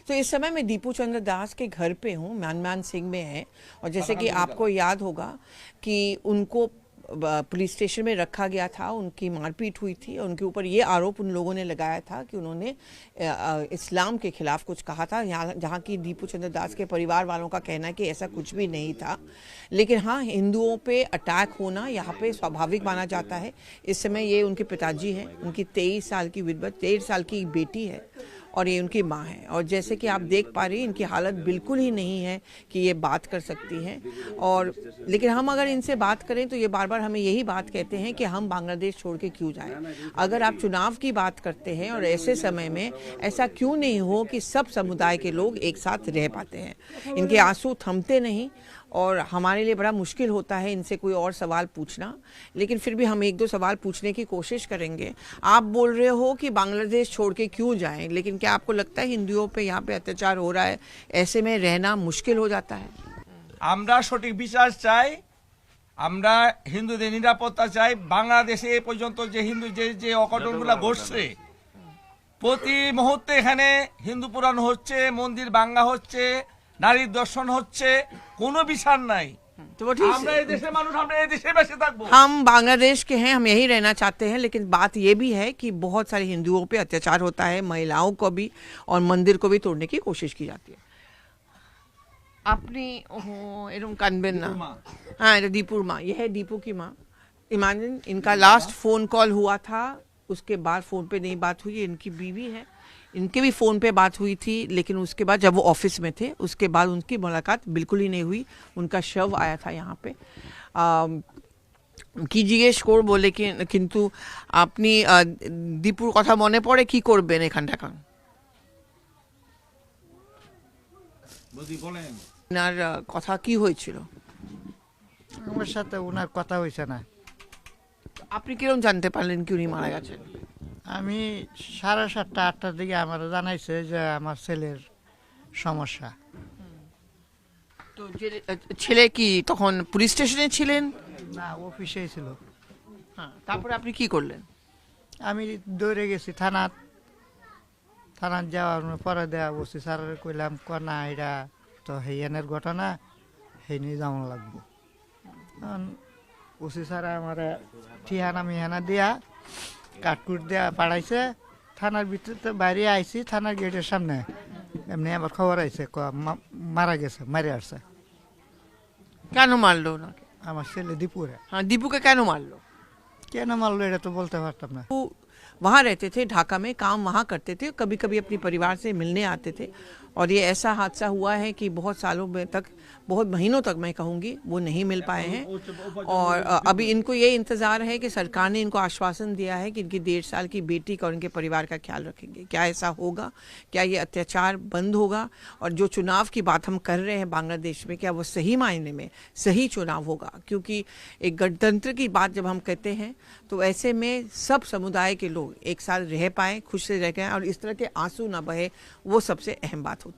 तो इस समय मैं दीपू चंद्र दास के घर पे हूँ, म्यानमार सिंह में है। और जैसे कि आपको याद होगा कि उनको पुलिस स्टेशन में रखा गया था, उनकी मारपीट हुई थी और उनके ऊपर ये आरोप उन लोगों ने लगाया था कि उन्होंने इस्लाम के खिलाफ कुछ कहा था, यहाँ जहाँ की दीपू चंद्र दास के परिवार वालों का कहना है कि ऐसा कुछ भी नहीं था। लेकिन हाँ, हिंदुओं पे अटैक होना यहाँ पे स्वाभाविक माना जाता है। इस समय ये उनके पिताजी हैं, उनकी 23 साल की विधवा, 13 साल की बेटी है और ये उनकी माँ है। और जैसे कि आप देख पा रही हैं, इनकी हालत बिल्कुल ही नहीं है कि ये बात कर सकती हैं। और लेकिन हम अगर इनसे बात करें तो ये बार बार हमें यही बात कहते हैं कि हम बांग्लादेश छोड़ के क्यों जाएं। अगर आप चुनाव की बात करते हैं और ऐसे समय में ऐसा क्यों नहीं हो कि सब समुदाय के लोग एक साथ रह पाते हैं। इनके आंसू थमते नहीं और हमारे लिए बड़ा मुश्किल होता है इनसे कोई और सवाल पूछना, लेकिन फिर भी हम एक दो सवाल पूछने की कोशिश करेंगे। आप बोल रहे हो कि बांग्लादेश छोड़ के क्यों जाएं, लेकिन क्या आपको लगता है हिंदुओं पे यहाँ पे अत्याचार हो रहा है, ऐसे में रहना मुश्किल हो जाता है? আমরা সঠিক বিচার চাই, আমরা হিন্দুদের নিরাপত্তা চাই। বাংলাদেশে এ পর্যন্ত যে হিন্দু যে অঘটনগুলো ঘটছে, প্রতি মুহূর্তে এখানে হিন্দু পুরাণ হচ্ছে, মন্দির ভাঙা হচ্ছে, নারীর দর্শন হচ্ছে, কোনো বিচার নাই। तो ठीक আমরা এই দেশের মানুষ, আমরা এই দেশে বেঁচে থাকবো। हम बांग्लादेश के हैं, हम यही रहना चाहते हैं, लेकिन बात ये भी है कि बहुत सारे हिंदुओं पे अत्याचार होता है, महिलाओं को भी और मंदिर को भी तोड़ने की कोशिश की जाती है। अपनी एरम कानबेन ना, हाँ ये दीपुर माँ, यह है दीपू की माँ। इमेजिन इनका लास्ट फोन कॉल हुआ था, उसके बाद फोन पे नहीं बात हुई। इनकी बीवी है, इनके भी फ़ोन पे बात हुई थी, लेकिन उसके बाद जब वो ऑफिस में थे उसके बाद उनकी मुलाकात बिल्कुल ही नहीं हुई। उनका शव आया था यहाँ पे। কি জিজ্ঞেস করবো, लेकिन কিন্তু আপনি দীপুর কথা মনে পড়ে কি করবেন এখানটা? ওনার কথা কি হয়েছিল? আমার সাথে ওনার কথা হয়েছে না। আপনি কিরকম জানতে পারলেন কি উনি মারা গেছেন? আমি 7:30 8টার দিকে আমার জানাইছে যে আমার ছেলের সমস্যা। তো ছেলে কি তখন পুলিশ স্টেশনে ছিলেন? না, অফিসেই ছিল। হ্যাঁ, তারপরে আপনি কি করলেন? আমি দৌড়ে গেছি থানাত যাওয়ার পরে দেওয়া বসছি, স্যারের কইলাম না এটা তো হেয়ানের ঘটনা, সেই নিয়ে যাওয়া লাগবো। ওসি স্যার আমার ঠিহানা মিহানা দিয়া কাটকুট দেওয়া পাঠাইছে। থানার ভিতরে বাইরে আইছি, থানার গেটের সামনে এমনি আবার খবর আইছে মারা গেছে, মারে আসছে। কেন মারলো ওনাকে? আমার ছেলে দীপুরে। हाँ, दीपू के কেন মারলো? কেন মারলো এটা তো বলতে পারতাম না। वो वहाँ रहते थे, ढाका में काम वहाँ करते थे, कभी कभी अपने परिवार से मिलने आते थे। और ये ऐसा हादसा हुआ है कि बहुत सालों में तक, बहुत महीनों तक मैं कहूँगी, वो नहीं मिल पाए हैं। और अभी इनको ये इंतज़ार है कि सरकार ने इनको आश्वासन दिया है कि इनकी 1.5 साल की बेटी का और इनके परिवार का ख्याल रखेंगे। क्या ऐसा होगा? क्या ये अत्याचार बंद होगा? और जो चुनाव की बात हम कर रहे हैं बांग्लादेश में, क्या वो सही मायने में सही चुनाव होगा? क्योंकि एक गणतंत्र की बात जब हम कहते हैं तो ऐसे में सब समुदाय के लोग एक साथ रह पाएँ, खुश से रह पाएँ और इस तरह के आंसू ना बहे, वो सबसे अहम बात होती है।